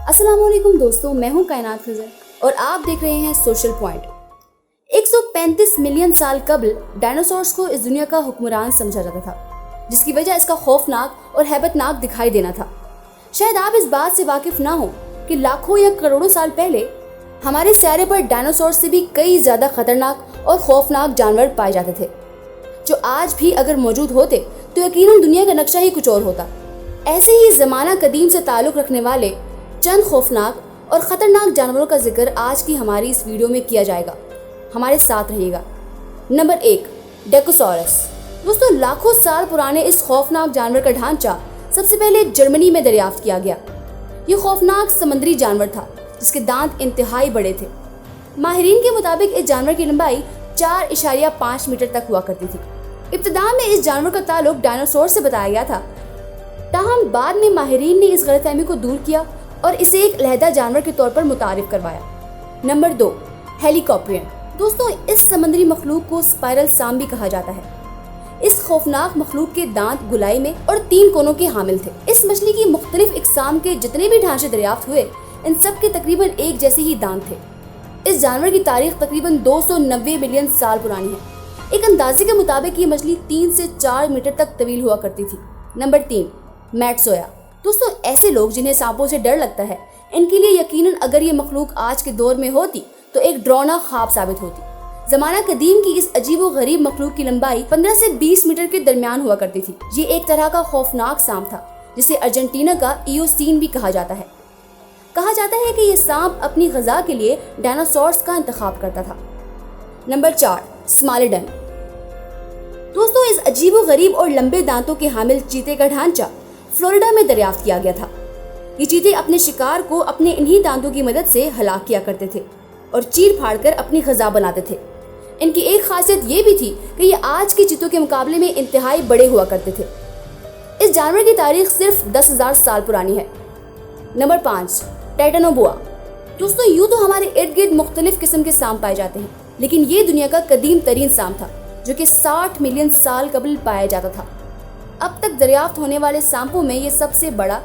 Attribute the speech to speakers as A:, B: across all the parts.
A: अस्सलाम वालेकुम दोस्तों, मैं हूं कायनात खजर और आप देख रहे हैं सोशल पॉइंट। 135 मिलियन साल कबल डायनासोर्स को इस दुनिया का हुक्मरान समझा जाता था, जिसकी वजह इसका खौफनाक और हैबतनाक दिखाई देना था। शायद आप इस बात से वाकिफ ना हो कि लाखों या करोड़ों साल पहले हमारे स्यारे पर डायनासोर्स से भी कई ज़्यादा खतरनाक और खौफनाक जानवर पाए जाते थे, जो आज भी अगर मौजूद होते तो यकीनन दुनिया का नक्शा ही कुछ और होता। ऐसे ही ज़माना कदीम से ताल्लुक़ रखने वाले चंद खौफनाक और ख़तरनाक जानवरों का जिक्र आज की हमारी इस वीडियो में किया जाएगा। हमारे साथ रहिएगा। नंबर 1, डेकोसॉरस। दोस्तों, लाखों साल पुराने इस खौफनाक जानवर का ढांचा सबसे पहले जर्मनी में दरियाफ्त किया गया। ये खौफनाक समुद्री जानवर था जिसके दांत इंतहाई बड़े थे। माहिरीन के मुताबिक इस जानवर की लंबाई 4.5 मीटर तक हुआ करती थी। इब्तिदा में इस जानवर का ताल्लुक डायनासोर से बताया गया था, ताहम बाद में माहिरीन ने इस गलतफहमी को दूर किया और इसे एक अलहदा जानवर के तौर पर मुतारिफ करवाया। नंबर 2, हेलिकॉप्टरियन। दोस्तों, इस समुद्री मखलूक को स्पाइरल साम भी कहा जाता है। इस खौफनाक मखलूक के दांत गुलाई में और 3 कोनों के हामिल थे। इस मछली की मुख्तलिफ इकसाम के जितने भी ढांचे दरियाफ्त हुए, इन सब के तकरीबन एक जैसे ही दांत थे। इस जानवर की तारीख तकरीबन 290 मिलियन साल पुरानी है। एक अंदाजे के मुताबिक ये मछली 3 से 4 मीटर तक तवील हुआ करती थी। नंबर 3, मैटसोया। दोस्तों, ऐसे लोग जिन्हें सांपों से डर लगता है, इनके लिए यकीनन अगर ये मखलूक आज के दौर में होती तो एक डरावना ख्वाब साबित होती। ज़माना कदीम की इस अजीबो गरीब मखलूक की लंबाई 15 से 20 मीटर के दरमियान हुआ करती थी। ये एक तरह का खौफनाक सांप था जिसे अर्जेंटीना का ईओसीन भी कहा जाता है। कहा जाता है कि यह सांप अपनी ग़िज़ा के लिए डायनासोर्स का इंतखाब करता था। नंबर 4, स्मालिडन। दोस्तों, इस अजीबो गरीब और लंबे दांतों के हामिल चीते का ढांचा फ्लोरिडा में दरियाफ्त किया गया था। ये चीते अपने शिकार को अपने इन्हीं दांतों की मदद से हलाक किया करते थे और चीर फाड़ कर अपनी ग़िज़ा बनाते थे। इनकी एक खासियत ये भी थी कि ये आज के चीतों के मुकाबले में इंतहाई बड़े हुआ करते थे। इस जानवर की तारीख सिर्फ 10,000 साल पुरानी है। Number 5, Titanoboa. दोस्तों, यूँ तो हमारे इर्द गिर्द मुख्तलिफ किस्म के सांप पाए जाते हैं, लेकिन ये दुनिया का कदीम तरीन सांप था जो कि 60 मिलियन साल कबल पाया जाता था। अब तक दरियाफ्त होने वाले सांपों में ये सबसे बड़ा,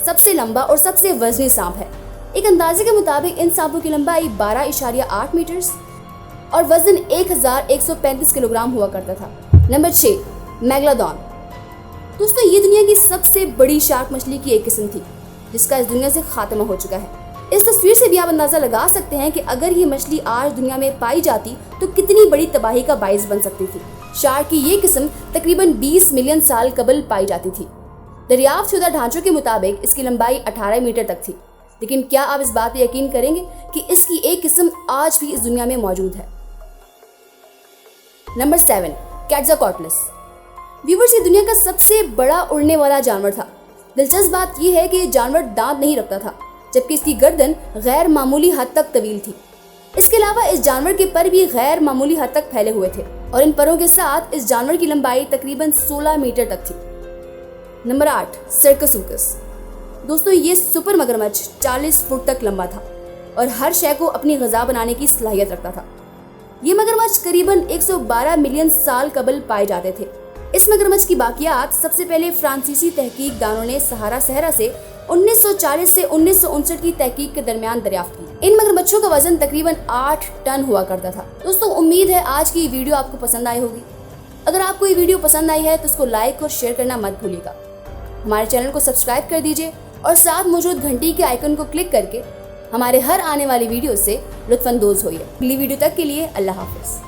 A: सबसे लंबा और सबसे वजनी सांप है। एक अंदाजे के मुताबिक इन सांपों की लंबाई 12.8 मीटर और वजन 1135 किलोग्राम हुआ करता था। Number 6, megalodon. दोस्तों, ये दुनिया की सबसे बड़ी शार्क मछली की एक किस्म थी जिसका इस दुनिया से खात्मा हो चुका है। इस तस्वीर से भी आप अंदाजा लगा सकते हैं कि अगर ये मछली आज दुनिया में पाई जाती तो कितनी बड़ी तबाही का बाइस बन सकती थी। शार्क की ये किस्म तकरीबन 20 मिलियन साल कबल पाई जाती थी। दरियाफ्त शुदा ढांचों के मुताबिक इसकी लंबाई 18 मीटर तक थी, लेकिन क्या आप इस बात पर यकीन करेंगे कि इसकी एक किस्म आज भी इस दुनिया में मौजूद है। नंबर 7, क्वेटज़ालकोट्लिस। व्यूअर्स, ये दुनिया का सबसे बड़ा उड़ने वाला जानवर था। दिलचस्प बात यह है कि ये जानवर दांत नहीं रखता था, जबकि इसकी गर्दन गैर मामूली हद तक तवील थी। इसके अलावा इस जानवर के पर भी गैर मामूली हद तक फैले हुए थे और इन परों के साथ इस जानवर की लंबाई तकरीबन 16 मीटर तक थी। नंबर 8, सर्कोसुकस। दोस्तों, ये सुपर मगरमच्छ 40 फुट तक लंबा था और हर शय को अपनी ग़िज़ा बनाने की सलाहियत रखता था। ये मगरमच्छ करीबन 112 मिलियन साल कबल पाए जाते थे। इस मगरमच्छ की बाकियात सबसे पहले फ्रांसीसी तहकीक दानों ने सहारा सहरा से 1940 से 1959 की तहकीक के दरमियान दरियाफ्त की। इन मगरमच्छों का वजन तकरीबन 8 टन हुआ करता था। दोस्तों, उम्मीद है आज की वीडियो आपको पसंद आई होगी। अगर आपको ये वीडियो पसंद आई है तो उसको लाइक और शेयर करना मत भूलिएगा। हमारे चैनल को सब्सक्राइब कर दीजिए और साथ मौजूद घंटी के आइकन को क्लिक करके हमारे हर आने वाली वीडियो से लुत्फ़अंदोज़ होइए। अगली वीडियो तक के लिए अल्लाह हाफ़िज़।